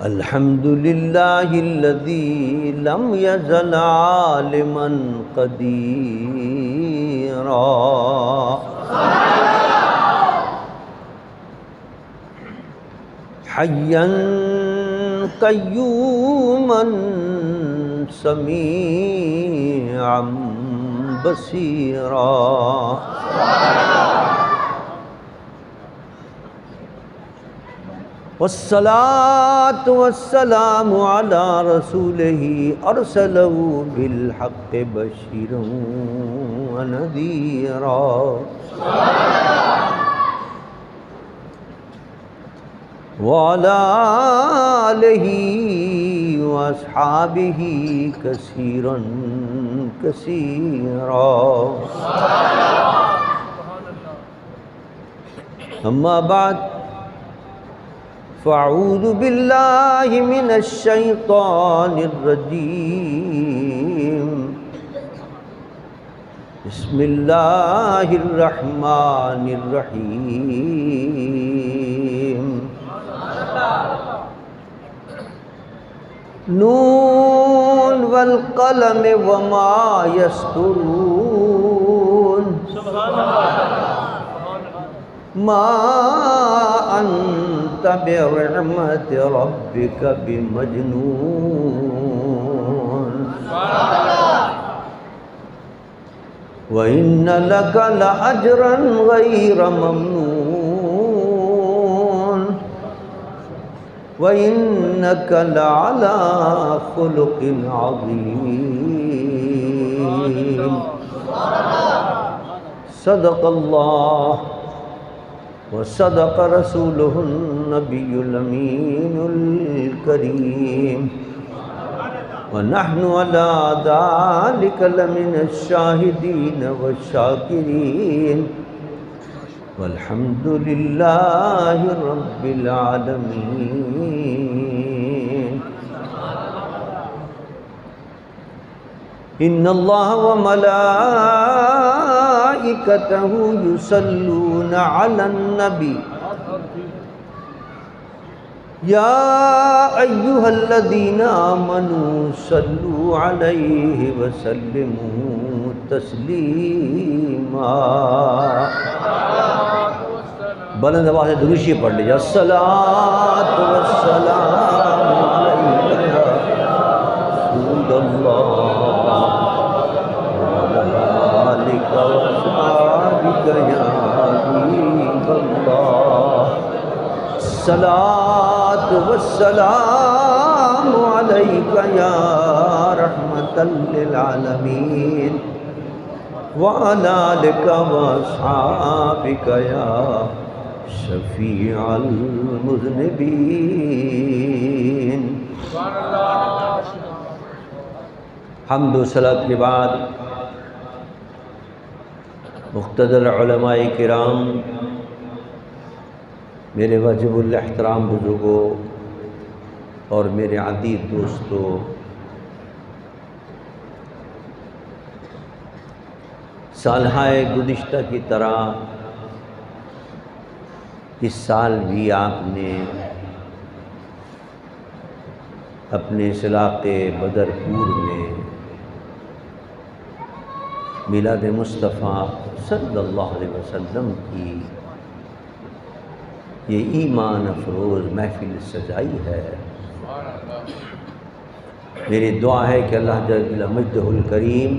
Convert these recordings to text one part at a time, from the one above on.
الحمد للہ الذی لم یزل عالما قدیرا حیا قیوما سمیعا بصیرا والصلاة والسلام على رسوله أرسله بالحق بشيرا ونذيرا وعلى آله وأصحابه كثيرا كثيرا أما بعد فاعوذ باللہ من الشیطان الرجیم بسم اللہ الرحمن الرحیم نون والقلم وما یسطرون ما انت بنعمت ربک بمجنون وإن لك لأجرا غير ممنون وإنك لعلى خلق عظيم صدق الله وصدق رسوله النبي الأمين الكريم ونحن على ذلك لمن الشاهدين والشاكرين والحمد لله رب العالمين إن الله وملائكته يصلون على النبي يا أيها الذين آمنوا صلوا عليه وسلموا تسليما بلند آواز سے درود شریف پڑھ لیجیے الصلاۃ والسلام علیک یا رسول اللہ الصلاۃ والسلام علیک یا رحمۃ للعالمین وعلی آلک واصحابک یا شفیع المذنبین۔ حمد و صلاۃ کے بعد مقتدر علماء کرام، میرے واجب الاحترام بزرگوں اور میرے عزیز دوستوں، سالہائے گزشتہ کی طرح اس سال بھی آپ نے اپنے اس علاقے بدرپور میں میلاد مصطفیٰ صلی اللہ علیہ وسلم کی یہ ایمان افروز محفل سجائی ہے۔ میری دعا ہے کہ اللہ جل مجدہ الکریم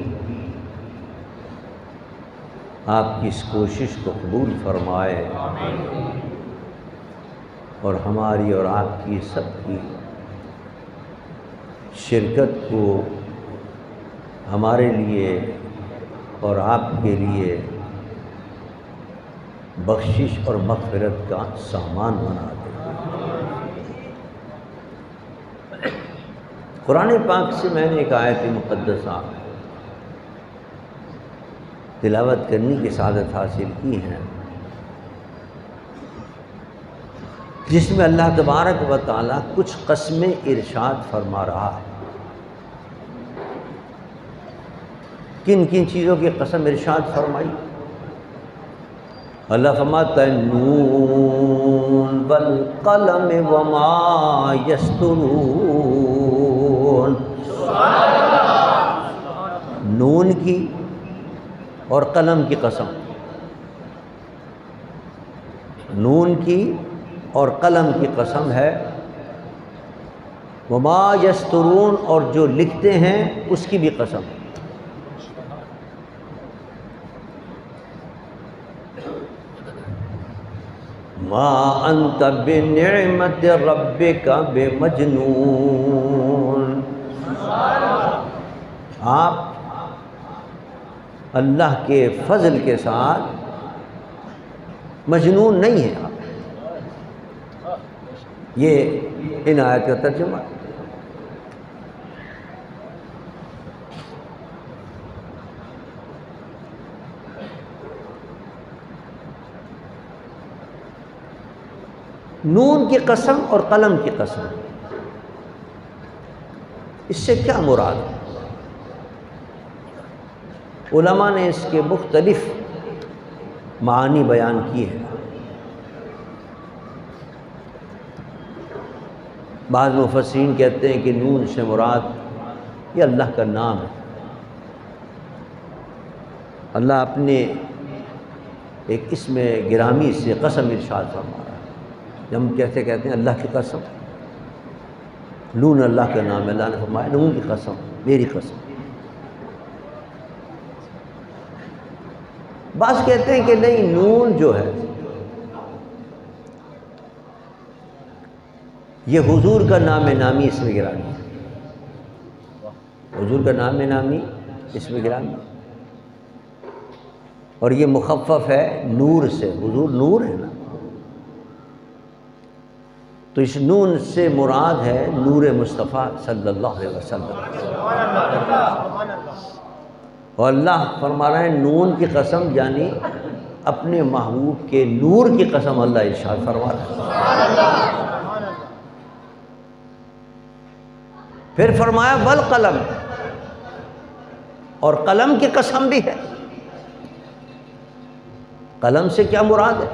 آپ کی اس کوشش کو قبول فرمائے اور ہماری اور آپ کی سب کی شرکت کو ہمارے لیے اور آپ کے لیے بخشش اور مغفرت کا سامان بنا دے۔ قرآن پاک سے میں نے ایک آیت مقدسہ تلاوت کرنے کی سعادت حاصل کی ہے، جس میں اللہ تبارک و تعالیٰ کچھ قسمیں ارشاد فرما رہا ہے۔ کن کن چیزوں کی قسم ارشاد فرمائی؟ اللہ فرماتا ہے نون والقلم وما یسطرون، نون کی اور قلم کی قسم، نون کی اور قلم کی قسم ہے، وما یسطرون اور جو لکھتے ہیں اس کی بھی قسم۔ ما انت بنعمت ربک بمجنون، آپ اللہ کے فضل کے ساتھ مجنون نہیں ہیں آپ۔ یہ ان آیت کا ترجمہ۔ نون کی قسم اور قلم کی قسم، اس سے کیا مراد ہے؟ علماء نے اس کے مختلف معانی بیان کیے ہیں۔ بعض مفسرین کہتے ہیں کہ نون سے مراد یہ اللہ کا نام ہے، اللہ اپنے ایک اسم گرامی سے قسم ارشاد فرما رہا ہے۔ جب ہم کہتے ہیں اللہ کی قسم، نون اللہ کا نام ہے، اللہ نے فرمایا نون کی قسم، میری قسم۔ بعض کہتے ہیں کہ نہیں، نون جو ہے یہ حضور کا نام نامی اسم گرامی ہے، حضور کا نام نامی اسم گرامی، اور یہ مخفف ہے نور سے، حضور نور ہے نا، تو اس نون سے مراد ہے نور مصطفیٰ صلی اللہ علیہ وسلم۔ اور اللہ فرما رہے ہیں نون کی قسم، یعنی اپنے محبوب کے نور کی قسم اللہ ارشاد فرما رہا ہے۔ پھر فرمایا والقلم، اور قلم کی قسم بھی ہے۔ قلم سے کیا مراد ہے؟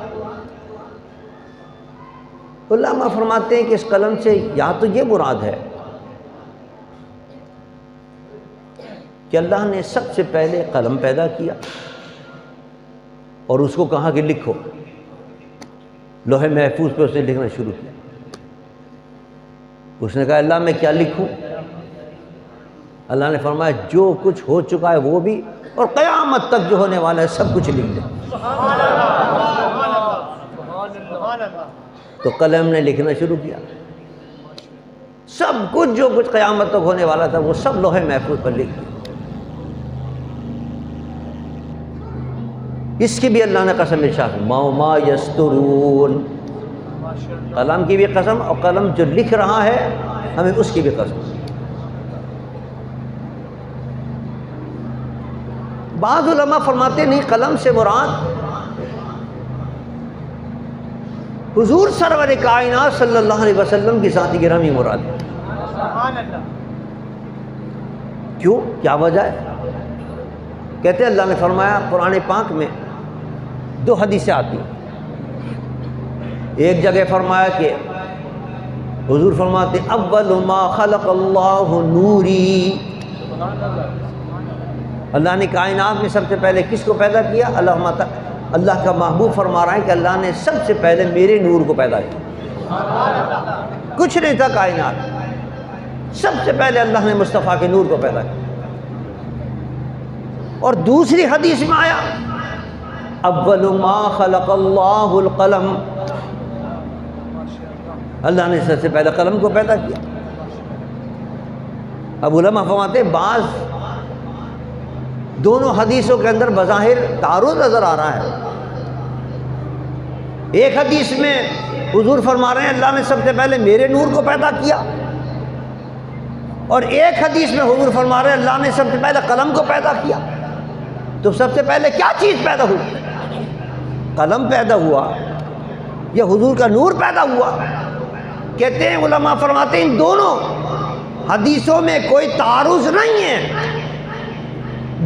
علماء فرماتے ہیں کہ اس قلم سے یا تو یہ مراد ہے کہ اللہ نے سب سے پہلے قلم پیدا کیا اور اس کو کہا کہ لکھو، لوح محفوظ پہ اس نے لکھنا شروع کیا۔ اس نے کہا اللہ میں کیا لکھوں؟ اللہ نے فرمایا جو کچھ ہو چکا ہے وہ بھی، اور قیامت تک جو ہونے والا ہے سب کچھ لکھ دے۔ تو قلم نے لکھنا شروع کیا، سب کچھ جو کچھ قیامت تک ہونے والا تھا وہ سب لوح محفوظ پر لکھ دیا۔ اس کی بھی اللہ نے قسم ارشاد ما یسترون، قلم کی بھی قسم، اور قلم جو لکھ رہا ہے ہمیں اس کی بھی قسم۔ بعض علماء فرماتے نہیں، قلم سے مراد حضور سرور کائنات صلی اللہ علیہ وسلم کی ذات گرامی مراد ہے۔ کیوں؟ کیا وجہ ہے؟ کہتے ہیں اللہ نے فرمایا قرآن پاک میں دو حدیثیں آتی ہیں۔ ایک جگہ فرمایا کہ حضور فرماتے اول ما خلق اللہ نوری، اللہ نے کائنات میں سب سے پہلے کس کو پیدا کیا؟ اللہ کا محبوب فرما رہا ہے کہ اللہ نے سب سے پہلے میرے نور کو پیدا کیا۔ کچھ نہیں تھا کائنات، سب سے پہلے اللہ نے مصطفیٰ کے نور کو پیدا کیا۔ اور دوسری حدیث میں آیا اول ما خلق اللہ القلم، اللہ نے سب سے پہلے قلم کو پیدا کیا۔ اب علماء فرماتے ہیں بعض دونوں حدیثوں کے اندر بظاہر تعارض نظر آ رہا ہے۔ ایک حدیث میں حضور فرما رہے ہیں اللہ نے سب سے پہلے میرے نور کو پیدا کیا، اور ایک حدیث میں حضور فرما رہے ہیں اللہ نے سب سے پہلے قلم کو پیدا کیا۔ تو سب سے پہلے کیا چیز پیدا ہوئی؟ قلم پیدا ہوا یا حضور کا نور پیدا ہوا؟ کہتے ہیں علماء فرماتے ہیں ان دونوں حدیثوں میں کوئی تعارض نہیں ہے،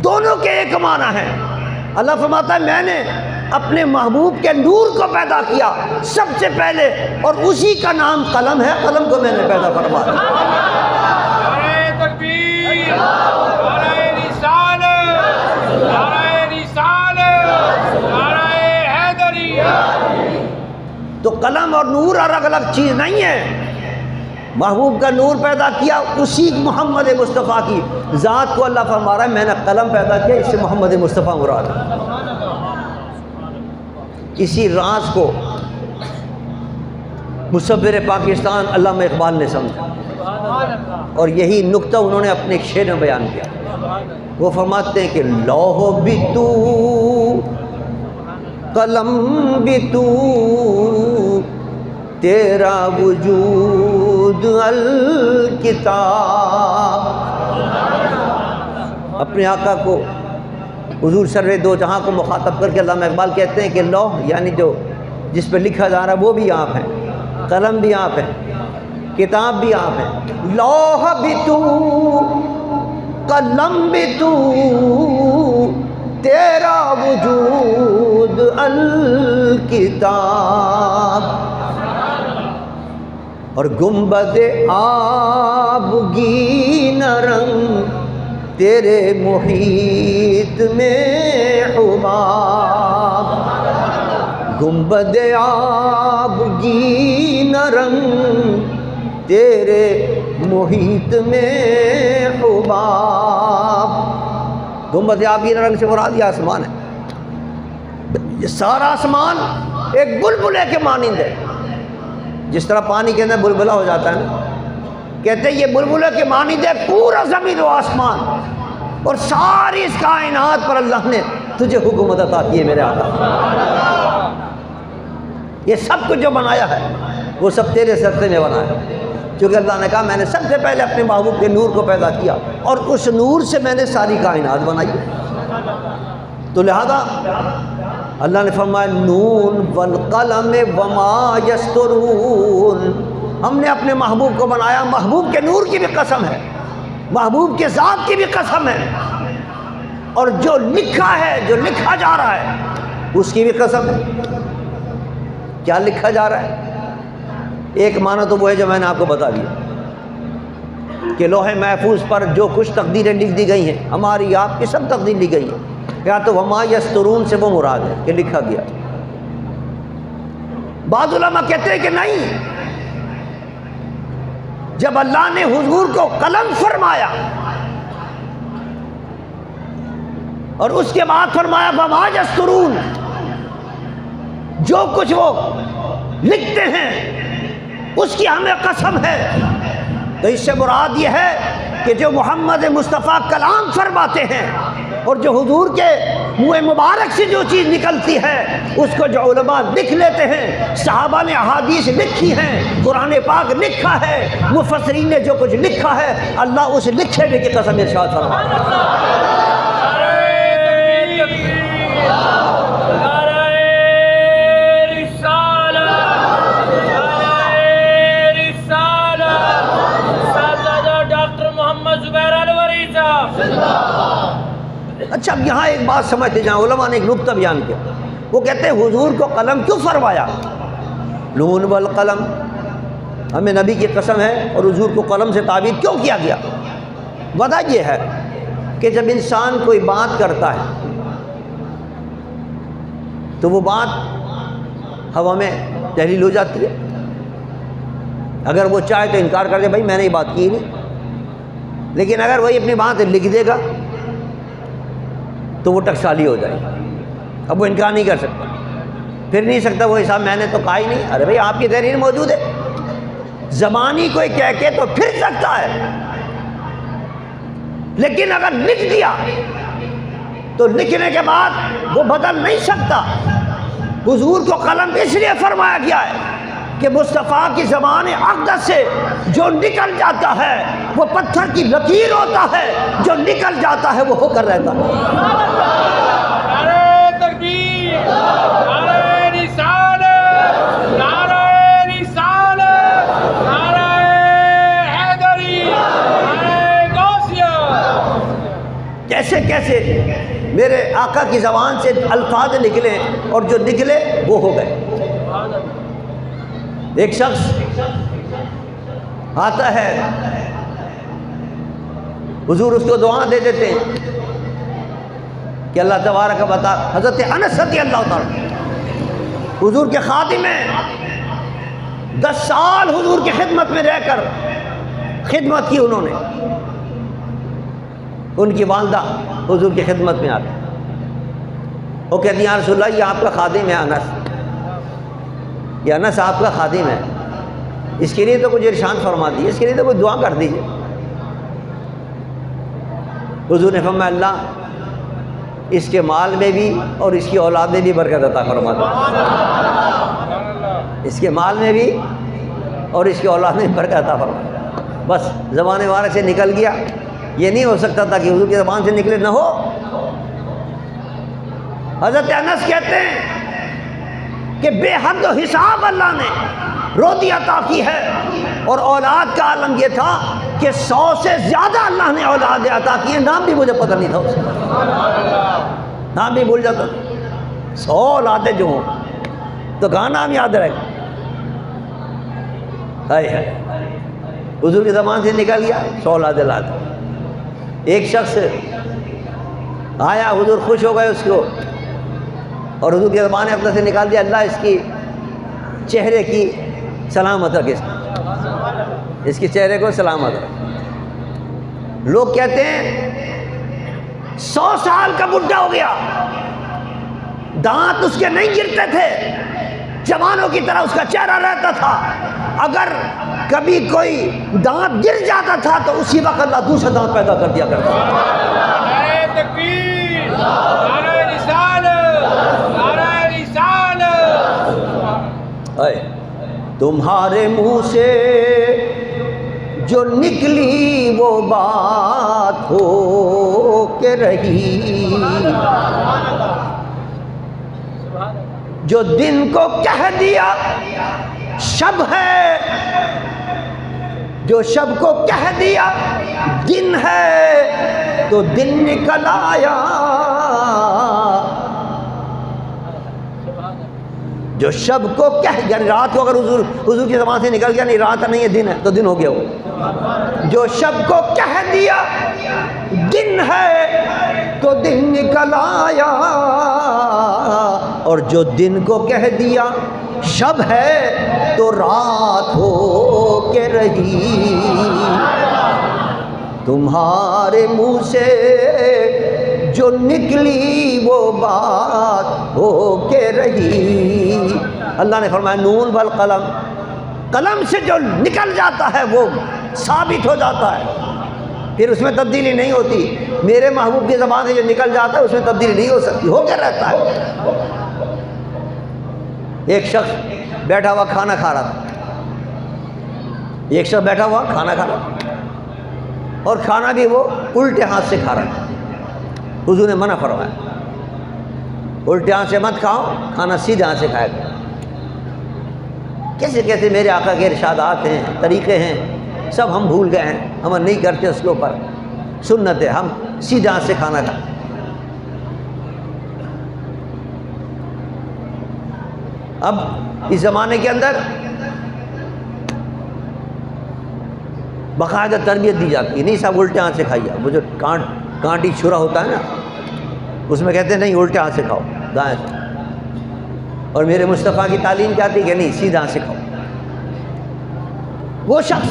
دونوں کے ایک معنی ہے۔ اللہ فرماتا ہے میں نے اپنے محبوب کے نور کو پیدا کیا سب سے پہلے، اور اسی کا نام قلم ہے، قلم کو میں نے پیدا فرمایا۔ نعرہ تکبیر، نعرہ رسالت، نعرہ رسالت، نعرہ حیدری۔ تو قلم اور نور الگ الگ چیز نہیں ہے۔ محبوب کا نور پیدا کیا، اسی محمد مصطفیٰ کی ذات کو اللہ فرما رہا ہے میں نے قلم پیدا کیا، اس سے محمد مصطفیٰ مراد ہے۔ اسی راز کو مصور پاکستان علامہ اقبال نے سمجھا، اور یہی نقطہ انہوں نے اپنے ایک شعر میں بیان کیا۔ وہ فرماتے ہیں کہ لوح بھی تو، قلم بھی تو، تیرا وجود الکتاب۔ اپنے آقا کو، حضور سرور دو جہاں کو مخاطب کر کے علامہ اقبال کہتے ہیں کہ لوح یعنی جو جس پہ لکھا جا رہا ہے وہ بھی آپ ہیں، قلم بھی آپ ہیں، کتاب بھی آپ ہیں۔ لوح بھی تو، قلم بھی تو، تیرا وجود الکتاب۔ اور گنبد آبگین رنگ تیرے محیط میں حباب۔ گنبد آبگین رنگ تیرے محیط میں حباب۔ گنبد آبگین رنگ سے مراد یہ آسمان ہے، یہ سارا آسمان ایک بلبلے کے مانند ہے۔ جس طرح پانی کے اندر بلبلہ ہو جاتا ہے نا، کہتے ہیں یہ بلبلے کے مانند ہے پورا زمین و آسمان، اور ساری اس کائنات پر اللہ نے تجھے حکومت عطا کی ہے میرے آقا۔ یہ سب کچھ جو بنایا ہے وہ سب تیرے صدقے میں بنایا ہے، کیونکہ اللہ نے کہا میں نے سب سے پہلے اپنے محبوب کے نور کو پیدا کیا، اور اس نور سے میں نے ساری کائنات بنائی ہے۔ تو لہذا اللہ نے فرمایا نون والقلم وما یسطرون، ہم نے اپنے محبوب کو بنایا، محبوب کے نور کی بھی قسم ہے، محبوب کے ذات کی بھی قسم ہے، اور جو لکھا ہے، جو لکھا جا رہا ہے اس کی بھی قسم ہے۔ کیا لکھا جا رہا ہے؟ ایک معنی تو وہ ہے جو میں نے آپ کو بتا دیا کہ لوح محفوظ پر جو کچھ تقدیریں لکھ دی گئی ہیں، ہماری آپ کی سب تقدیر لکھ گئی ہے، یا تو وما یسترون سے وہ مراد ہے کہ لکھا گیا۔ بعض علماء کہتے ہیں کہ نہیں، جب اللہ نے حضور کو قلم فرمایا اور اس کے بعد فرمایا وما یسترون، جو کچھ وہ لکھتے ہیں اس کی ہمیں قسم ہے، تو اس سے مراد یہ ہے کہ جو محمد مصطفیٰ کلام فرماتے ہیں اور جو حضور کے منہ مبارک سے جو چیز نکلتی ہے اس کو جو علماء لکھ لیتے ہیں، صحابہ نے احادیث لکھی ہیں، قرآن پاک لکھا ہے، مفسرین نے جو کچھ لکھا ہے، اللہ اس لکھے ہوئے کی قسم ارشاد فرمایا۔ اچھا اب یہاں ایک بات سمجھتے جائیں، علماء نے ایک نقطہ بیان کیا، وہ کہتے ہیں حضور کو قلم کیوں فرمایا؟ نون والقلم، ہمیں نبی کی قسم ہے، اور حضور کو قلم سے تعبیر کیوں کیا گیا؟ وجہ یہ ہے کہ جب انسان کوئی بات کرتا ہے تو وہ بات ہوا میں تحلیل ہو جاتی ہے، اگر وہ چاہے تو انکار کر دے بھائی میں نے یہ بات کی نہیں، لیکن اگر وہی اپنی بات لکھ دے گا تو وہ ٹکسالی ہو جائے گی، اب وہ انکار نہیں کر سکتا، پھر نہیں سکتا وہ حساب میں نے تو کہا ہی نہیں، ارے بھائی آپ کی تحریر موجود ہے، زبانی کوئی کہہ کے تو پھر سکتا ہے، لیکن اگر لکھ دیا تو لکھنے کے بعد وہ بدل نہیں سکتا۔ حضور کو قلم اس لیے فرمایا گیا ہے کہ مصطفیٰ کی زبان اقدس سے جو نکل جاتا ہے وہ پتھر کی لکیر ہوتا ہے، جو نکل جاتا ہے وہ ہو کر رہتا ہے۔ نعرہ تکبیر، نعرہ رسالت، نعرہ رسالت، نعرہ حیدری، نعرہ غوثیہ۔ کیسے کیسے میرے آقا کی زبان سے الفاظ نکلے اور جو نکلے وہ ہو گئے۔ ایک شخص آتا ہے، حضور اس کو دعا دے دیتے ہیں کہ اللہ تبارک و تعالی، حضرت انس رضی اللہ تعالی حضور کے خادم ہیں، 10 سال حضور کی خدمت میں رہ کر خدمت کی انہوں نے۔ ان کی والدہ حضور کی خدمت میں آتی، وہ کہتی ہیں یا رسول اللہ یہ آپ کا خادم ہے انس، یہ انس آپ کا خادم ہے، اس کے لیے تو کچھ ارشاد فرما دیجیے، اس کے لیے تو کوئی دعا کر دیجیے۔ حضور نے فرمایا اللہ اس کے مال میں بھی اور اس کی اولاد میں بھی برکت عطا فرما دے، اس کے مال میں بھی اور اس کی اولاد میں بھی برکت عطا فرما دے۔ بس زبان مبارک سے نکل گیا، یہ نہیں ہو سکتا تھا کہ حضور کی زبان سے نکلے نہ ہو۔ حضرت انس کہتے ہیں کہ بے حد و حساب اللہ نے روزی عطا کی ہے، اور اولاد کا عالم یہ تھا کہ 100 سے زیادہ اللہ نے اولاد عطا کی ہے، نام بھی مجھے پتہ نہیں تھا اس کا، نام بھی بھول جاتا، 100 اولادیں جو ہوں تو کہاں نام یاد رہے گا۔ حضور کی زبان سے نکل گیا 100 اولادیں لاتے۔ ایک شخص آیا، حضور خوش ہو گئے اس کو، اور حضور کی زبان نے اپنے سے نکال دیا اللہ اس کی چہرے کی سلامت رکھے، اس کے چہرے کو سلامت رکھے۔ لوگ کہتے ہیں 100 سال کا بڈھا ہو گیا، دانت اس کے نہیں گرتے تھے، جوانوں کی طرح اس کا چہرہ رہتا تھا، اگر کبھی کوئی دانت گر جاتا تھا تو اسی وقت اللہ دوسرا دانت پیدا کر دیا کرتا تھا۔ نعرہ تکبیر، نعرہ رسالت، نعرہ رسالت۔ تمہارے منہ سے جو نکلی وہ بات ہو کے رہی، جو دن کو کہہ دیا شب ہے، جو شب کو کہہ دیا دن ہے، تو دن نکل آیا، جو شب کو کہہ، یعنی رات کو اگر حضور کی زبان سے نکل گیا نہیں رات نہیں ہے دن ہے تو دن ہو گیا وہ، جو شب کو کہہ دیا دن ہے تو دن نکل آیا، اور جو دن کو کہہ دیا شب ہے تو رات ہو کے رہی، تمہارے منہ سے جو نکلی وہ بات ہو کے رہی۔ اللہ نے فرمایا نون والقلم، قلم سے جو نکل جاتا ہے وہ ثابت ہو جاتا ہے، پھر اس میں تبدیلی نہیں ہوتی۔ میرے محبوب کی زبان سے جو نکل جاتا ہے اس میں تبدیلی نہیں ہو سکتی، ہو کے رہتا ہے۔ ایک شخص بیٹھا ہوا کھانا کھا رہا تھا، ایک شخص بیٹھا ہوا کھانا کھا رہا تھا، اور کھانا بھی وہ الٹے ہاتھ سے کھا رہا تھا۔ حضور نے منع فرمایا الٹے ہاتھ سے مت کھاؤ، کھانا سیدھے ہاتھ سے کھایا کرو۔ کیسے کیسے میرے آقا کے ارشادات ہیں، طریقے ہیں، سب ہم بھول گئے ہیں، ہم نہیں کرتے اس کے اوپر، سنت ہے ہم سیدھے ہاتھ سے کھانا کھائیں۔ اب اس زمانے کے اندر باقاعدہ تربیت دی جاتی ہے، نہیں صاحب الٹے ہاتھ سے کھائیے، وہ جو کانٹی چھرا ہوتا ہے نا اس میں کہتے ہیں نہیں الٹے ہاتھ سے کھاؤ، دائیں سے، اور میرے مصطفیٰ کی تعلیم کیا تھی کہ نہیں سیدھا ہاتھ سے کھاؤ۔ وہ شخص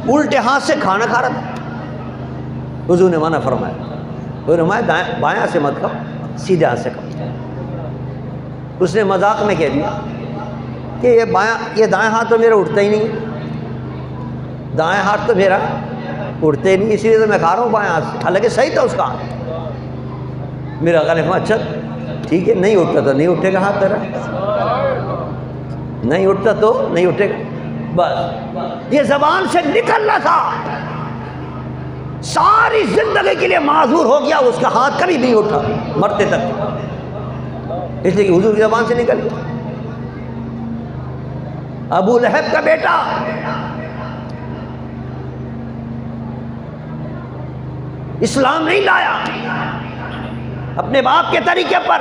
الٹے ہاتھ سے کھانا کھا رہا تھا، حضور نے منع فرمایا، حضور نے فرمایا بائیں سے مت کھاؤ، سیدھے ہاتھ سے کھاؤ۔ اس نے مذاق میں کہہ دیا کہ یہ دائیں ہاتھ تو میرا اٹھتا ہی نہیں ہے، دائیں ہاتھ تو میرا اٹھتے ہی نہیں، اسی لیے تو میں کھا رہا ہوں بائیں ہاتھ سے، حالانکہ صحیح تھا اس کا ہاتھ۔ میرا آقا نے فرمایا اچھا ٹھیک ہے، نہیں اٹھتا تو نہیں اٹھے گا ہاتھ تیرا، نہیں اٹھتا تو نہیں اٹھے گا، بس یہ زبان سے نکلنا تھا، ساری زندگی کے لیے معذور ہو گیا، اس کا ہاتھ کبھی نہیں اٹھا مرتے تک، اس لیے کہ حضور کی زبان سے نکل گیا۔ ابو لہب کا بیٹا اسلام نہیں لایا، اپنے باپ کے طریقے پر.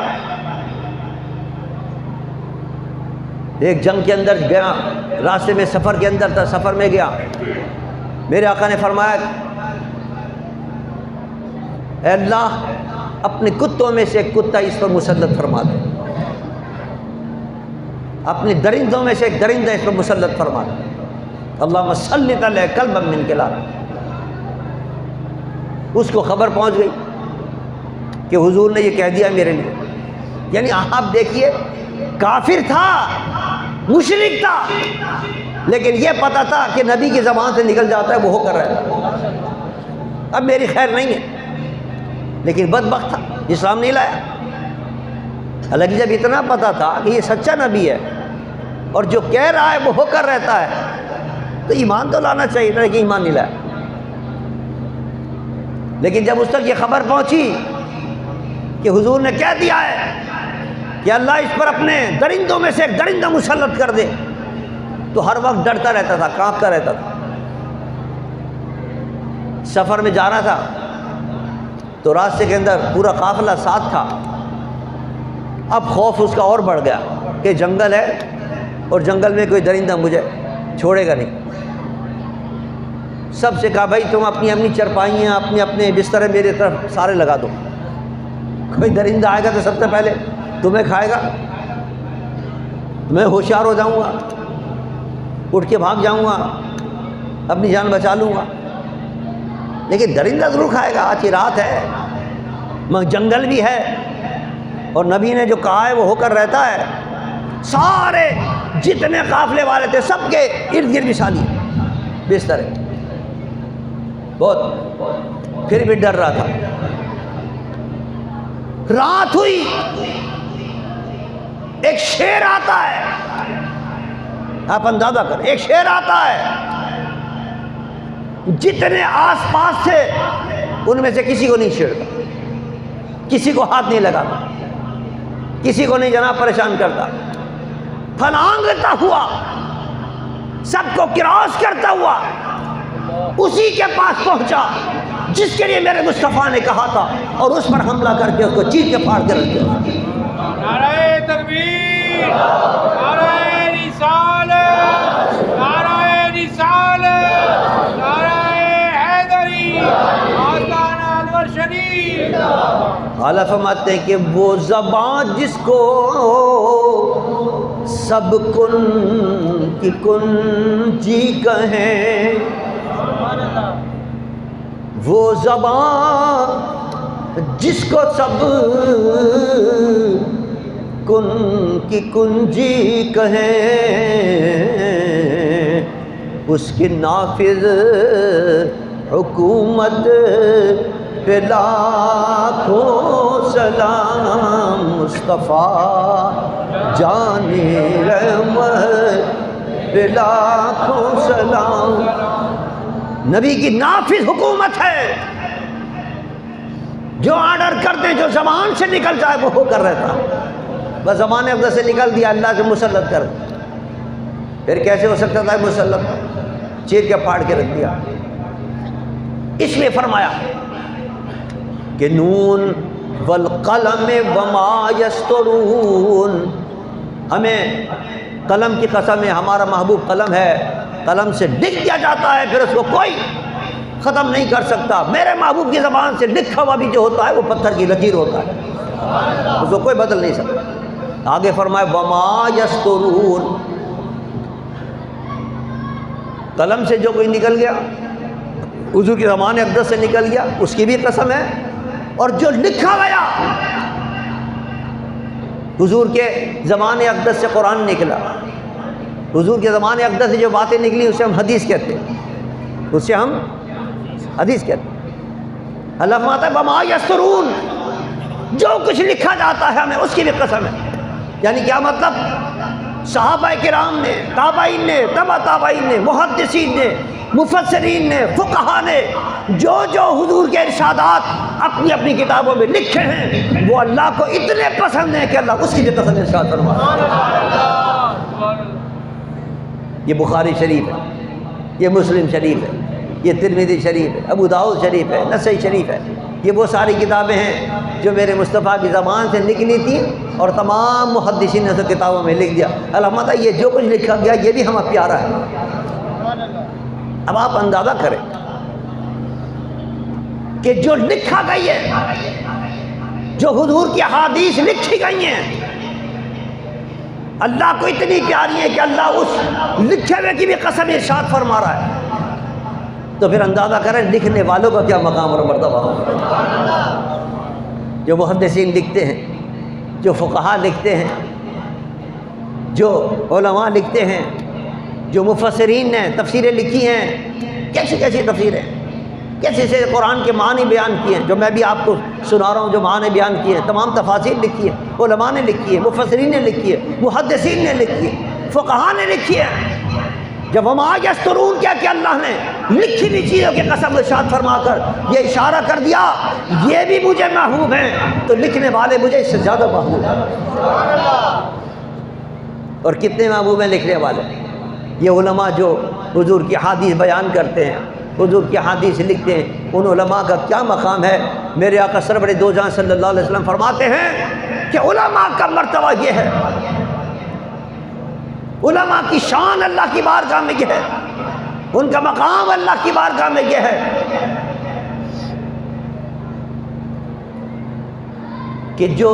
ایک جنگ کے اندر گیا، راستے میں سفر کے اندر تھا، سفر میں گیا، میرے آقا نے فرمایا اے اللہ اپنے کتوں میں سے ایک کتا اس پر مسلط فرما دے، اپنے درندوں میں سے ایک درندہ اس پر مسلط فرما دے. اللہم سلط علیہ کلبا من کلاب. اس کو خبر پہنچ گئی کہ حضور نے یہ کہہ دیا میرے لیے. یعنی آپ دیکھیے، کافر تھا، مشرک تھا، لیکن یہ پتہ تھا کہ نبی کی زبان سے نکل جاتا ہے وہ ہو کر رہا ہے، اب میری خیر نہیں ہے. لیکن بدبخت تھا، اسلام نہیں لایا. حالانکہ جب اتنا پتہ تھا کہ یہ سچا نبی ہے اور جو کہہ رہا ہے وہ ہو کر رہتا ہے تو ایمان تو لانا چاہیے تھا، لیکن ایمان نہیں لایا. لیکن جب اس تک یہ خبر پہنچی کہ حضور نے کہہ دیا ہے کہ اللہ اس پر اپنے درندوں میں سے ایک درندہ مسلط کر دے، تو ہر وقت ڈرتا رہتا تھا، کانپتا رہتا تھا. سفر میں جا رہا تھا تو راستے کے اندر پورا قافلہ ساتھ تھا. اب خوف اس کا اور بڑھ گیا کہ جنگل ہے اور جنگل میں کوئی درندہ مجھے چھوڑے گا نہیں. سب سے کہا بھائی تم اپنی اپنی چرپائیاں، اپنے اپنے بستر میرے طرف سارے لگا دو، کوئی درندہ آئے گا تو سب سے پہلے تمہیں کھائے گا. میں ہوشیار ہو جاؤں گا، اٹھ کے بھاگ جاؤں گا، اپنی جان بچا لوں گا، لیکن درندہ ضرور کھائے گا. آج کی رات ہے، مگر جنگل بھی ہے اور نبی نے جو کہا ہے وہ ہو کر رہتا ہے. سارے جتنے قافلے والے تھے سب کے ارد گرد بچھا دیے بستر. بہت پھر بھی ڈر رہا تھا. رات ہوئی، ایک شیر آتا ہے، آپ اندازہ کریں، ایک شیر آتا ہے، جتنے آس پاس تھے ان میں سے کسی کو نہیں چھیڑتا، کسی کو ہاتھ نہیں لگاتا، کسی کو نہیں جناب پریشان کرتا. پھلانگتا ہوا، سب کو کراس کرتا ہوا اسی کے پاس پہنچا جس کے لیے میرے مصطفیٰ نے کہا تھا، اور اس پر حملہ کر کے اس کو چیر کے پھاڑ کے رکھ دیا. نعرہ تکبیر، نعرہ رسالت، نعرہ رسالت، نعرہ حیدری، آستانہ انور شریف. اعلیٰ فرماتے ہیں کہ وہ زبان جس کو سب کن کی کنجی کہیں، وہ زبان جس کو سب کن کی کنجی کہیں، اس کی نافذ حکومت پہ لاکھوں سلام. مصطفیٰ جان رحمت پہ لاکھوں سلام. نبی کی نافذ حکومت ہے، جو آرڈر کرتے جو زبان سے نکل جائے وہ ہو کر رہتا. بس زبان اقدس سے نکل دیا، اللہ سے مسلط کر دیا. پھر کیسے ہو سکتا تھا مسلط؟ چیر کے پھاڑ کے رکھ دیا. اس لیے فرمایا کہ نون والقلم وما یسطرون. ہمیں قلم کی قسم ہے، ہمارا محبوب قلم ہے، قلم سے لکھ دیا جاتا ہے، پھر اس کو کوئی ختم نہیں کر سکتا. میرے محبوب کی زبان سے لکھا ہوا بھی جو ہوتا ہے وہ پتھر کی لکیر ہوتا ہے، اس کو کوئی بدل نہیں سکتا. آگے فرمائے وما یسطرون. قلم سے جو کوئی نکل گیا، حضور کی زبان اقدس سے نکل گیا، اس کی بھی قسم ہے. اور جو لکھا گیا، حضور کے زبان اقدس سے قرآن نکلا، حضور کے زبان اقدس سے جو باتیں نکلی اسے ہم حدیث کہتے ہیں، اسے ہم حدیث کہتے ہیں. اللہ فرماتا ہے وما یسطرون، جو کچھ لکھا جاتا ہے ہمیں اس کی بھی قسم ہے. یعنی کیا مطلب؟ صحابہ کرام نے، تابعین نے، تبع تابعین نے، محدثین نے، مفسرین نے، فقہا نے جو جو حضور کے ارشادات اپنی اپنی کتابوں میں لکھے ہیں وہ اللہ کو اتنے پسند ہیں کہ اللہ اس کی بھی قسم ارشاد فرماتا ہے. یہ بخاری شریف ہے، یہ مسلم شریف ہے، یہ ترمذی شریف ہے، ابو داؤد شریف ہے، نسائی شریف ہے. یہ وہ ساری کتابیں ہیں جو میرے مصطفیٰ کی زبان سے نکلی تھی اور تمام محدثین نے کتابوں میں لکھ دیا۔ الحمد یہ جو کچھ لکھا گیا یہ بھی ہمیں پیارا ہے۔ اب آپ اندازہ کریں کہ جو لکھا گئی ہے، جو حضور کی احادیث لکھی گئی ہیں، اللہ کو اتنی پیاری ہے کہ اللہ اس لکھے ہوئے کی بھی قسم ارشاد فرما رہا ہے، تو پھر اندازہ کریں لکھنے والوں کا کیا مقام اور مرتبہ ہوگا۔ جو محدثین لکھتے ہیں، جو فقہاء لکھتے ہیں، جو علماء لکھتے ہیں، جو مفسرین نے تفسیریں لکھی ہیں، کیسی کیسی تفسیریں، کیسے سے قرآن کے معنی بیان کیے ہیں، جو میں بھی آپ کو سنا رہا ہوں، جو معنی بیان کیے ہیں، تمام تفاسیر لکھی ہیں، علماء نے لکھی ہے، مفسرین نے لکھی ہے، محدثین نے لکھی ہے، فقہاء نے لکھی ہے۔ جب وما یسترون کیا کہ اللہ نے لکھی ہوئی چیزوں کی قسم ارشاد فرما کر یہ اشارہ کر دیا یہ بھی مجھے محبوب ہیں، تو لکھنے والے مجھے اس سے زیادہ محبوب ہیں۔ اور کتنے محبوب ہیں لکھنے والے؟ یہ علماء جو حضور کی حدیث بیان کرتے ہیں، حضور کی حدیث لکھتے ہیں، ان علماء کا کیا مقام ہے۔ میرے آقا سرور دو جہاں صلی اللہ علیہ وسلم فرماتے ہیں کہ علماء کا مرتبہ یہ ہے، علماء کی شان اللہ کی بارگاہ میں یہ ہے، ان کا مقام اللہ کی بارگاہ میں یہ ہے کہ جو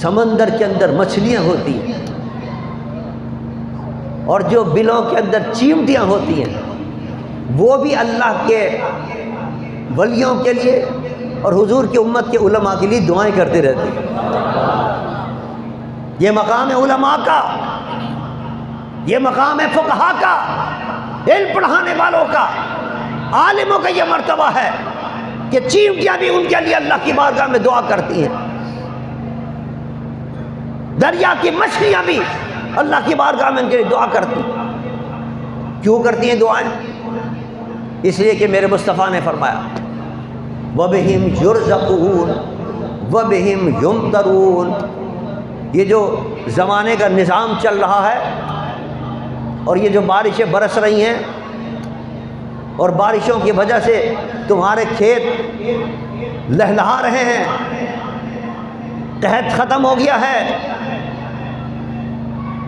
سمندر کے اندر مچھلیاں ہوتی ہیں اور جو بلوں کے اندر چیمٹیاں ہوتی ہیں، وہ بھی اللہ کے ولیوں کے لیے اور حضور کی امت کے علماء کے لیے دعائیں کرتے رہتے ہیں۔ یہ مقام ہے علماء کا، یہ مقام ہے فقہاء کا، علم پڑھانے والوں کا، عالموں کا یہ مرتبہ ہے کہ چیمٹیاں بھی ان کے لیے اللہ کی بارگاہ میں دعا کرتی ہیں، دریا کی مچھلیاں بھی اللہ کی بارگاہ میں ان کے لیے دعا کرتی ہیں۔ کیوں کرتی ہیں دعائیں؟ اس لیے کہ میرے مصطفیٰ نے فرمایا وَبِهِمْ يُرْزَقُونَ وَبِهِمْ يُمْتَرُونَ۔ یہ جو زمانے کا نظام چل رہا ہے اور یہ جو بارشیں برس رہی ہیں اور بارشوں کی وجہ سے تمہارے کھیت لہلہا رہے ہیں، قحط ختم ہو گیا ہے،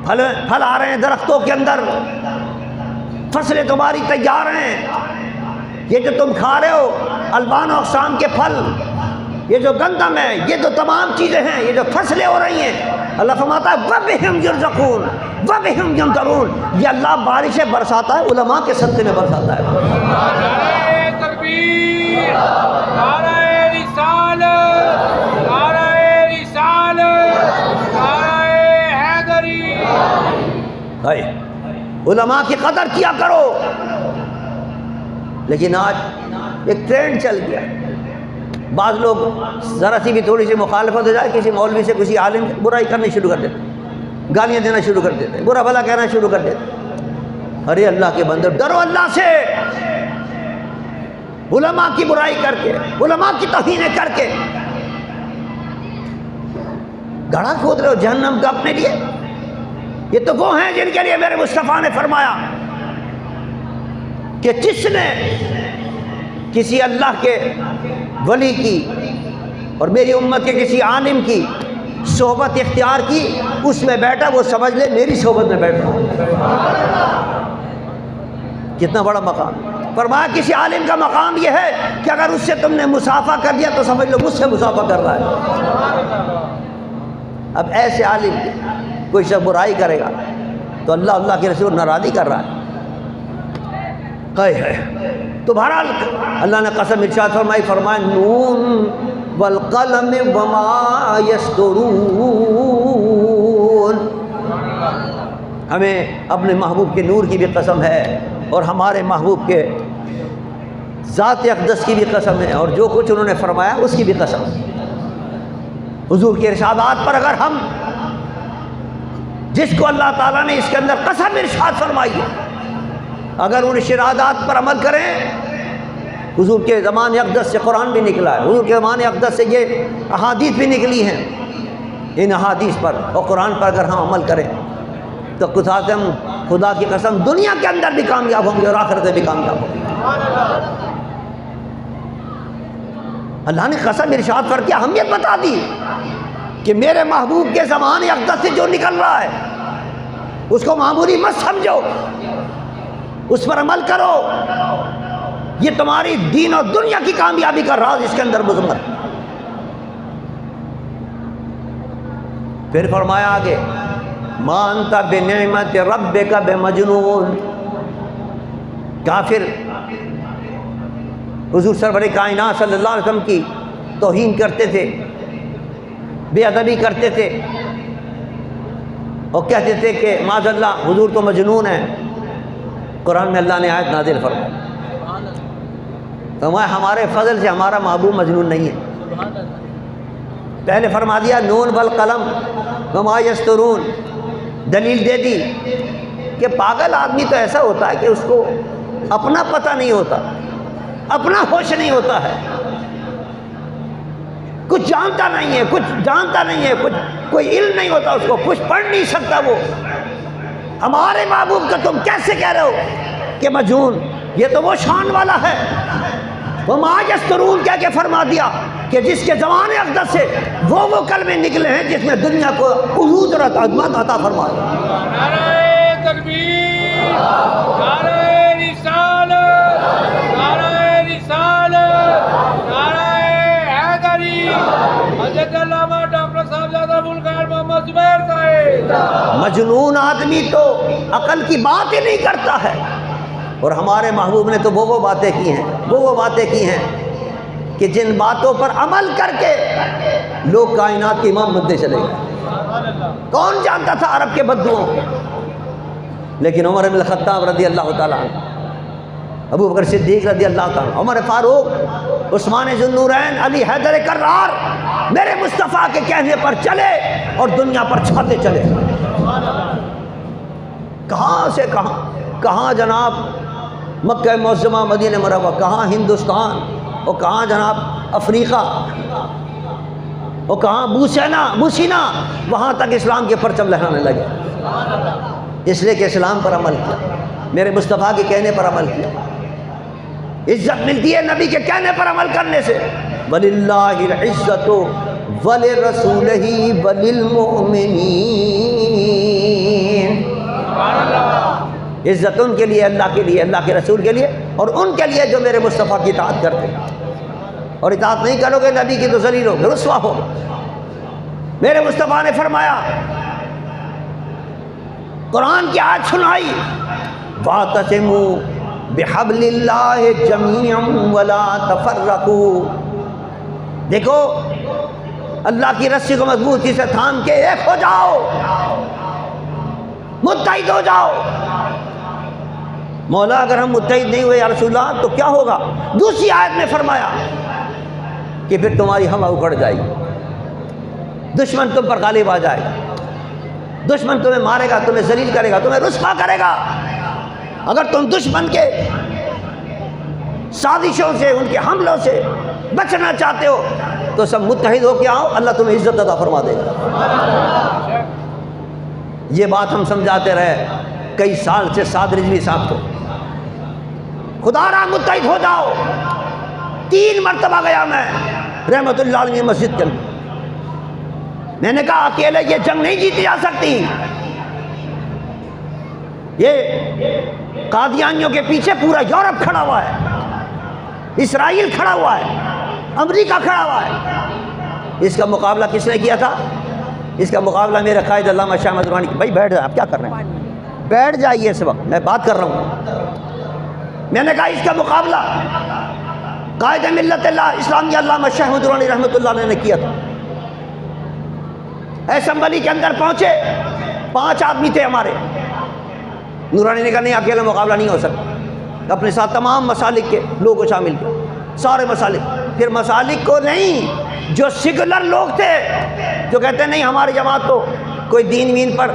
پھل آ رہے ہیں درختوں کے اندر، فصلیں تمہاری تیار ہیں، یہ جو تم کھا رہے ہو الوان و اقسام کے پھل، یہ جو گندم ہے، یہ جو تمام چیزیں ہیں، یہ جو فصلیں ہو رہی ہیں، اللہ فرماتا ہے وَبِهِمْ يُرْزَقُونَ وَبِهِمْ يُمْتَرُونَ۔ یہ اللہ بارشیں برساتا ہے، علماء کے صدقے میں برساتا ہے۔ نعرہ تکبیر، نعرہ رسالت، نعرہ رسالت، نعرہ حیدری۔ علماء کی قدر کیا کرو۔ لیکن آج ایک ٹرینڈ چل گیا، بعض لوگ ذرا سی بھی تھوڑی سی مخالفت ہو جائے کسی مولوی سے، کسی عالم سے، برائی کرنی شروع کر دیتے، گالیاں دینا شروع کر دیتے، برا بھلا کہنا شروع کر دیتے۔ ارے اللہ کے بندے، ڈرو اللہ سے۔ علماء کی برائی کر کے، علماء کی توہین کر کے گڑھا کھود رہے ہو جہنم کا اپنے لیے۔ یہ تو وہ ہیں جن کے لیے میرے مصطفیٰ نے فرمایا کہ جس نے کسی اللہ کے ولی کی اور میری امت کے کسی عالم کی صحبت اختیار کی، اس میں بیٹھا، وہ سمجھ لے میری صحبت میں بیٹھ رہا۔ کتنا بڑا مقام۔ فرمایا کسی عالم کا مقام یہ ہے کہ اگر اس سے تم نے مسافہ کر دیا تو سمجھ لو مجھ سے مسافہ کر رہا ہے۔ اب ایسے عالم کی کوئی شخص برائی کرے گا تو اللہ کے رسول ناراضی کر رہا ہے۔ تو بہرحال اللہ نے قسم ارشاد فرمائی، فرمایا نون والقلم وما یسطرون۔ ہمیں اپنے محبوب کے نور کی بھی قسم ہے اور ہمارے محبوب کے ذات اقدس کی بھی قسم ہے، اور جو کچھ انہوں نے فرمایا اس کی بھی قسم ہے۔ حضور کے ارشادات پر اگر ہم، جس کو اللہ تعالیٰ نے اس کے اندر قسم ارشاد فرمائی ہے، اگر ان ارشادات پر عمل کریں، حضور کے زمان اقدس سے قرآن بھی نکلا ہے، حضور کے زمان اقدس سے یہ احادیث بھی نکلی ہیں، ان احادیث پر اور قرآن پر اگر ہم عمل کریں تو ہم خدا کی قسم دنیا کے اندر بھی کامیاب ہوں گے اور آخرت میں بھی کامیاب ہوں گے۔ اللہ نے قسم ارشاد کر کے اہمیت بتا دی کہ میرے محبوب کے زمان اقدس سے جو نکل رہا ہے اس کو معمولی مت سمجھو، اس پر عمل کرو، یہ تمہاری دین اور دنیا کی کامیابی کا راز اس کے اندر مضمر۔ پھر فرمایا آگے ما انت بنعمت ربک بمجنون۔ کافر حضور سرور کائنات صلی اللہ علیہ وسلم کی توہین کرتے تھے، بے ادبی کرتے تھے اور کہتے تھے کہ معاذ اللہ حضور تو مجنون ہے۔ قرآن میں اللہ نے آیت نازل فرمائی، فرمایا ہمارے فضل سے ہمارا محبوب مجنون نہیں ہے۔ پہلے فرما دیا نون والقلم وما یسطرون، دلیل دے دی کہ پاگل آدمی تو ایسا ہوتا ہے کہ اس کو اپنا پتہ نہیں ہوتا، اپنا ہوش نہیں ہوتا ہے، کچھ جانتا نہیں ہے، کچھ جانتا نہیں ہے، کچھ کوئی علم نہیں ہوتا اس کو، کچھ پڑھ نہیں سکتا وہ۔ ہمارے محبوب کا تم کیسے کہہ رہے ہو کہ مجنون؟ یہ تو وہ شان والا ہے۔ وما یسترون کہہ کے فرما دیا کہ جس کے زمان اقدس سے وہ کلمے نکلے ہیں جس میں دنیا کو عروج اور عظمت عطا فرمایا۔ نعرہ تکبیر، نعرہ رسالت، نعرہ رسالت، نعرہ حیدری، حضرت علامہ ڈاکٹر صاحبزادہ ابوالخیر محمد زبیر صاحب۔ مجنون آدمی تو عقل کی بات ہی نہیں کرتا ہے، اور ہمارے محبوب نے تو وہ باتیں کی ہیں، وہ باتیں کی ہیں کہ جن باتوں پر عمل کر کے لوگ کائنات کے امام بنتے چلے گئے۔ کون جانتا تھا عرب کے بدوؤں کو؟ لیکن عمر بن الخطاب رضی اللہ تعالیٰ عنہ، ابو بکر صدیق رضی اللہ تعالیٰ عنہ، عمر فاروق، عثمان ذو النورین، علی حیدر کرار میرے مصطفیٰ کے کہنے پر چلے اور دنیا پر چھاتے چلے۔ کہاں سے کہاں جناب مکہ معظمہ، مدینہ منورہ، کہاں ہندوستان، اور کہاں جناب افریقہ، اور کہاں بوسینا، وہاں تک اسلام کے پرچم لہرانے لگے، اس لیے کہ اسلام پر عمل کیا، میرے مصطفیٰ کے کہنے پر عمل کیا۔ عزت ملتی ہے نبی کے کہنے پر عمل کرنے سے۔ وَلِلَّهِ الْعِزَّةُ وَلِرَسُولِهِ وَلِلْمُؤْمِنِينَ۔ عزت ان کے لیے، اللہ کے لیے، اللہ کے رسول کے لیے، اور ان کے لیے جو میرے مصطفیٰ کی اطاعت کرتے ہیں۔ اور اطاعت نہیں کرو گے نبی کی تو ذلیل ہو، رسوا ہو۔ میرے مصطفیٰ نے فرمایا، قرآن کی آیت سنائی، وَاعْتَصِمُوا بِحَبْلِ اللَّهِ جَمِيعًا وَلَا تَفَرَّقُوا۔ دیکھو اللہ کی رسی کو مضبوطی سے تھام کے ایک ہو جاؤ، متحد ہو جاؤ۔ مولا اگر ہم متحد نہیں ہوئے یا رسول اللہ تو کیا ہوگا؟ دوسری آیت میں فرمایا کہ پھر تمہاری ہوا اکھڑ جائے گی، دشمن تم پر غالب آ جائے گا، دشمن تمہیں مارے گا، تمہیں ذلیل کرے گا، تمہیں رسوا کرے گا۔ اگر تم دشمن کے سازشوں سے، ان کے حملوں سے بچنا چاہتے ہو تو سب متحد ہو کے آؤ، اللہ تمہیں عزت عطا فرما دے گا۔ یہ بات ہم سمجھاتے رہے کئی سال سے سعد رضوی صاحب کو، خدا را متحد ہو جاؤ۔ 3 مرتبہ گیا میں رحمت اللہ علیہ مسجد کے اندر، میں نے کہا اکیلے یہ جنگ نہیں جیتی جا سکتی، یہ قادیانیوں کے پیچھے پورا یورپ کھڑا ہوا ہے، اسرائیل کھڑا ہوا ہے، امریکہ کھڑا ہوا ہے۔ اس کا مقابلہ کس نے کیا تھا؟ اس کا مقابلہ میرے قائد علامہ شاہ احمد درانی کی۔ بھائی بیٹھ جائے، آپ کیا کر رہے ہیں؟ بیٹھ جائیے، اس وقت میں بات کر رہا ہوں۔ میں نے کہا اس کا مقابلہ قائد ملت اللہ اسلامیہ علامہ شاہ احمد درانی رحمۃ اللہ علیہ نے کیا تھا۔ اسمبلی کے اندر پہنچے، 5 آدمی تھے ہمارے۔ نورانی نے کہا نہیں، اکیلا مقابلہ نہیں ہو سکتا، اپنے ساتھ تمام مسالک کے لوگوں کو شامل کیا، سارے مسالک۔ پھر مسالک کو نہیں، جو سیکولر لوگ تھے، جو کہتے ہیں نہیں ہماری جماعت تو کوئی دین وین پر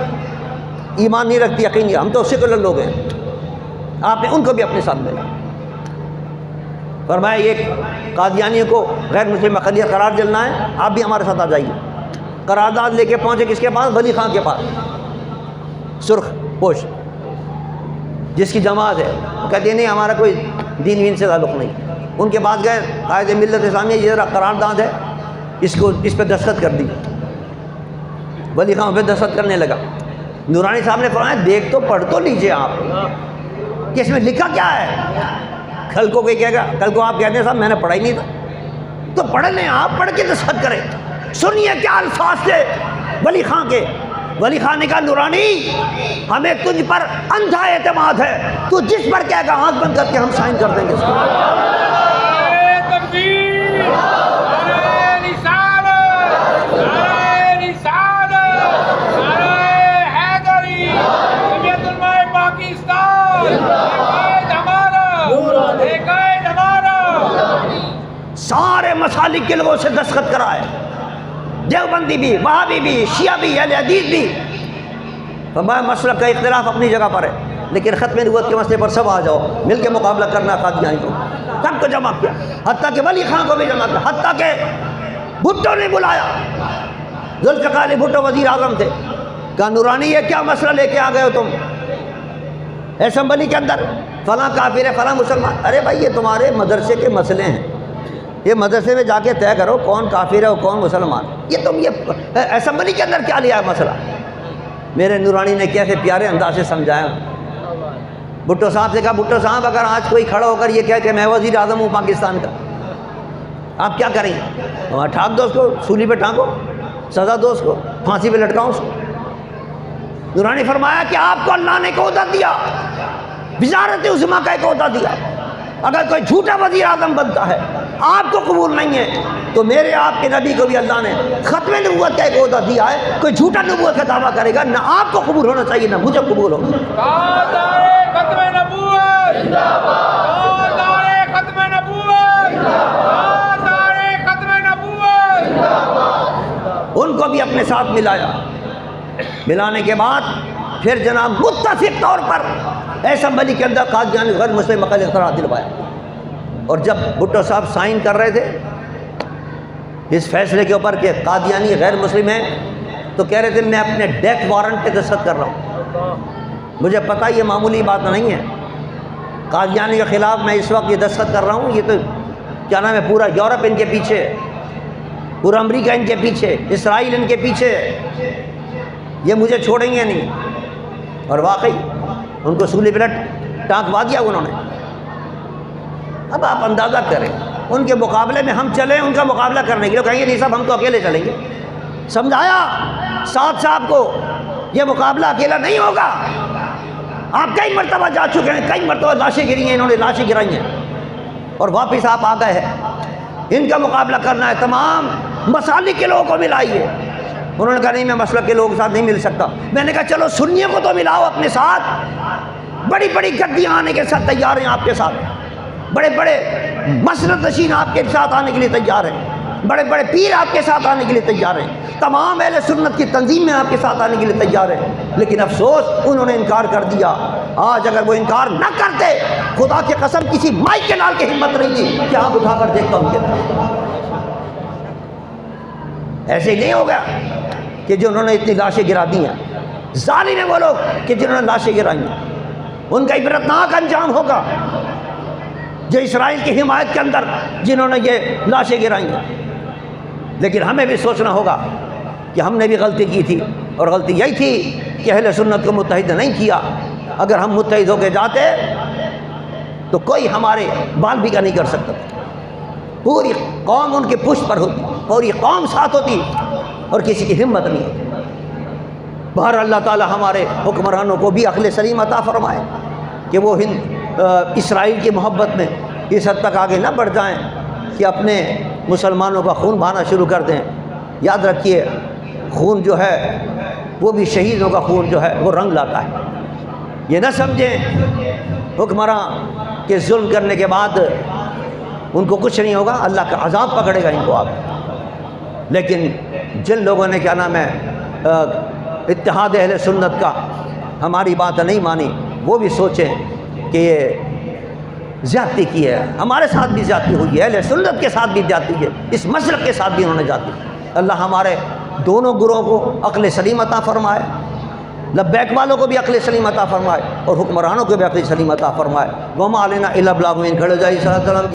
ایمان نہیں رکھتی، یقین نہیں، ہم تو سیکولر لوگ ہیں، آپ نے ان کو بھی اپنے ساتھ لے لیا۔ فرمایا یہ قادیانیوں کو غیر مسلم اقلیت قرار دلنا ہے، آپ بھی ہمارے ساتھ آ جائیے۔ قرارداد لے کے پہنچے کس کے پاس؟ ولی خان کے پاس، سرخ پوش جس کی جماعت ہے، وہ کہتے ہیں نہیں ہمارا کوئی دین وین سے تعلق نہیں۔ ان کے پاس گئے، قائد ملت اسلامیہ یہ ذرا قرارداد ہے، اس پہ دستخط کر دی۔ ولی خان پہ دستخط کرنے لگا۔ نورانی صاحب نے فرمایا دیکھ تو پڑھ تو لیجئے آپ کہ اس میں لکھا کیا ہے۔ کل کو کوئی کہے گا، کل کو آپ کہتے ہیں صاحب میں نے پڑھا ہی نہیں تھا، تو پڑھ لیں، آپ پڑھ کے دستخط کریں۔ سنیے کیا الفاظ تھے ولی خان کے۔ ولی خان نے کہا نورانی ہمیں تجھ پر اندھا اعتماد ہے، تو جس پر کہے گا آنکھ بند کر کے ہم سائن کر دیں گے اس کو۔ نعرہ تکبیر، نعرہ رسالت، نعرہ رسالت، نعرہ حیدری، جمعیت علماء پاکستان، ایک ہمارا، ایک ہمارا۔ سارے مسالک کے لوگوں سے دستخط کرائے، دیوبندی بھی، وہابی بھی، شیعہ بھی، اہل حدیث بھی۔ فرمایا مسلک کا اختلاف اپنی جگہ پر ہے، لیکن ختم نبوت کے مسئلے پر سب آ جاؤ، مل کے مقابلہ کرنا قادیانی کو۔ سب کو جمع کیا، حتیٰ کہ ولی خان کو بھی جمع کیا، حتیٰ کہ بھٹو نے بلایا۔ ذوالفقار علی بھٹو وزیر اعظم تھے، کہا نورانی یہ کیا مسئلہ لے کے آ گئے ہو تم اسمبلی کے اندر؟ فلاں کافر ہے، فلاں مسلمان۔ ارے بھائی یہ تمہارے مدرسے کے مسئلے ہیں، یہ مدرسے میں جا کے طے کرو کون کافر ہے اور کون مسلمان۔ یہ تم یہ اسمبلی کے اندر کیا لیا ہے مسئلہ؟ میرے نورانی نے کیسے پیارے انداز سے سمجھایا۔ بھٹو صاحب سے کہا بھٹو صاحب اگر آج کوئی کھڑا ہو کر یہ کہے کہ میں وزیر اعظم ہوں پاکستان کا، آپ کیا کریں گے؟ وہاں ٹھاک دو اس کو، سولی پہ ٹھانکو، سزا دو اس کو، پھانسی پہ لٹکاؤ اس کو۔ نورانی فرمایا کہ آپ کو اللہ نے ایک عہدہ دیا، وزارت عظمیٰ کا ایک عہدہ دیا، اگر کوئی جھوٹا وزیر اعظم بنتا ہے آپ کو قبول نہیں ہے تو میرے آپ کے نبی کو بھی اللہ نے ختم نبوت کا ایک عہدہ دیا ہے، کوئی جھوٹا نبوت کا دعویٰ کرے گا نہ آپ کو قبول ہونا چاہیے نہ مجھے قبول ہوگا۔ نعرہ ختم نبوت، نعرہ ختم نبوت، نعرہ ختم نبوت۔ ان کو بھی اپنے ساتھ ملایا۔ ملانے کے بعد پھر جناب متفق طور پر اسمبلی کے اندر قادیانی غیر مسلم مقدس قرار دلوایا۔ اور جب بھٹو صاحب سائن کر رہے تھے اس فیصلے کے اوپر کہ قادیانی غیر مسلم ہیں، تو کہہ رہے تھے میں اپنے ڈیتھ وارنٹ پہ دستخط کر رہا ہوں، مجھے پتہ یہ معمولی بات نہیں ہے، قادیانی کے خلاف میں اس وقت یہ دستخط کر رہا ہوں، یہ تو کیا نام ہے پورا یورپ ان کے پیچھے، پورا امریکہ ان کے پیچھے، اسرائیل ان کے پیچھے، یہ مجھے چھوڑیں گے نہیں۔ اور واقعی ان کو سولی پہ ٹانکوا دیا انہوں نے۔ اب آپ اندازہ کریں ان کے مقابلے میں ہم چلیں ان کا مقابلہ کرنے کے لیے، کہیں گے نہیں صاحب ہم تو اکیلے چلیں گے۔ سمجھایا ساتھ صاحب کو یہ مقابلہ اکیلا نہیں ہوگا، آپ کئی مرتبہ جا چکے ہیں، کئی مرتبہ لاشیں گری ہیں، انہوں نے لاشیں گرائی ہیں اور واپس آپ آ گئے ہیں، ان کا مقابلہ کرنا ہے، تمام مسالک کے لوگوں کو ملائیے۔ انہوں نے کہا نہیں میں مسلک کے لوگوں کے ساتھ نہیں مل سکتا۔ میں نے کہا چلو سنیوں کو تو ملاؤ اپنے ساتھ، بڑی بڑی گدیاں آنے کے ساتھ تیار ہیں آپ کے ساتھ، بڑے بڑے مسند نشین آپ کے ساتھ آنے کے لیے تیار ہیں، بڑے بڑے پیر آپ کے ساتھ آنے کے لیے تیار ہیں، تمام اہل سنت کی تنظیمیں آپ کے ساتھ آنے کے لیے تیار ہیں۔ لیکن افسوس انہوں نے انکار کر دیا۔ آج اگر وہ انکار نہ کرتے، خدا کی قسم کسی مائک کے لال کی ہمت نہیں تھی کہ آپ اٹھا کر دیکھتا ان کے طرف۔ ایسے ہی نہیں ہو گیا کہ جو انہوں نے اتنی لاشیں گرا دی ہیں، ظالم ہیں وہ لوگ کہ جنہوں نے لاشیں گرائی ہیں، ان کا عبرتناک انجام ہوگا۔ جو اسرائیل کی حمایت کے اندر جنہوں نے یہ لاشیں گرائی ہیں، لیکن ہمیں بھی سوچنا ہوگا کہ ہم نے بھی غلطی کی تھی، اور غلطی یہی تھی کہ اہل سنت کو متحد نہیں کیا۔ اگر ہم متحد ہو کے جاتے تو کوئی ہمارے بال بھی کا نہیں کر سکتا، پوری قوم ان کے پشت پر ہوتی، پوری قوم ساتھ ہوتی اور کسی کی ہمت نہیں ہوتی۔ بہر اللہ تعالی ہمارے حکمرانوں کو بھی عقل سلیم عطا فرمائے کہ وہ اسرائیل کی محبت میں اس حد تک آگے نہ بڑھ جائیں کہ اپنے مسلمانوں کا خون بہانا شروع کر دیں۔ یاد رکھیے خون جو ہے وہ بھی شہیدوں کا خون جو ہے وہ رنگ لاتا ہے۔ یہ نہ سمجھیں حکمراں کہ ظلم کرنے کے بعد ان کو کچھ نہیں ہوگا، اللہ کا عذاب پکڑے گا ان کو آپ۔ لیکن جن لوگوں نے کیا نام ہے اتحاد اہل سنت کا ہماری بات نہیں مانی، وہ بھی سوچیں کہ یہ زیادتی کی ہے، ہمارے ساتھ بھی زیادتی ہوئی ہے، اہل سنت کے ساتھ بھی زیادتی ہے، اس مسلک کے ساتھ بھی انہوں نے زیادتی۔ اللہ ہمارے دونوں گروہوں کو عقل سلیم عطا فرمائے، لبیک والوں کو بھی عقل سلیم عطا فرمائے اور حکمرانوں کو بھی عقل سلیم عطا فرمائے۔ وما علینا الا البلاغ، کھڑے ہو جائیے۔